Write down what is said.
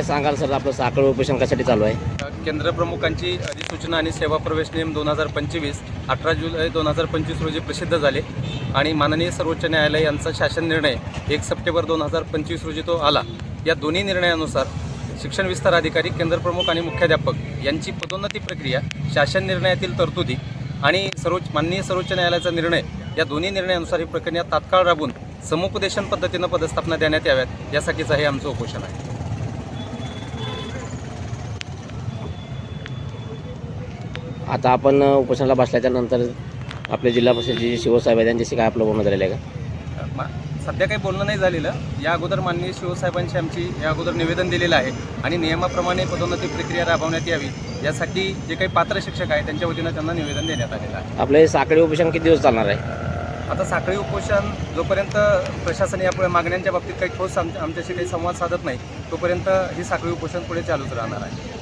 काय सांगाल सर, आपलं साखळी उपोषण कशासाठी चालू आहे? केंद्र प्रमुखांची अधिसूचना आणि सेवा प्रवेश नियम 2025 18 जुलै 2025 रोजी प्रसिद्ध झाले आणि माननीय सर्वोच्च न्यायालय यांचा शासन निर्णय 1 सप्टेंबर 2025 रोजी तो आला। या दोन्ही निर्णयानुसार शिक्षण विस्तार अधिकारी, केंद्र प्रमुख आणि मुख्याध्यापक यांची पदोन्नती प्रक्रिया, शासन निर्णयातील तरतुदी आणि माननीय सर्वोच्च न्यायालयाचा निर्णय या दोन्ही निर्णयानुसार ही प्रक्रिया तात्काळ राबवून समुपदेशन पद्धतीनं पदस्थापना देण्यात याव्यात, यासाठीच हे आमचं उपोषण आहे। आता आपण उपोषणाला बसल्याच्या नंतर आपल्या जिल्हा परिषदेचे शिवसाहेब आहेत त्यांच्याशी काय आपलं बोलणं झालेलं आहे का? सध्या काही बोलणं नाही झालेलं। या अगोदर माननीय शिवसाहेबांची आमची या अगोदर निवेदन दिलेलं आहे आणि नियमाप्रमाणे पदोन्नती प्रक्रिया राबवण्यात यावी यासाठी जे काही पात्र शिक्षक आहेत त्यांच्या वतीनं त्यांना निवेदन देण्यात आलेलं आहे। आपलं हे साखळी उपोषण किती दिवस चालणार आहे? आता साखळी उपोषण जोपर्यंत प्रशासन या मागण्यांच्या बाबतीत काही ठोस आमच्याशी काही संवाद साधत नाही तोपर्यंत ही साखळी उपोषण पुढे चालूच राहणार आहे।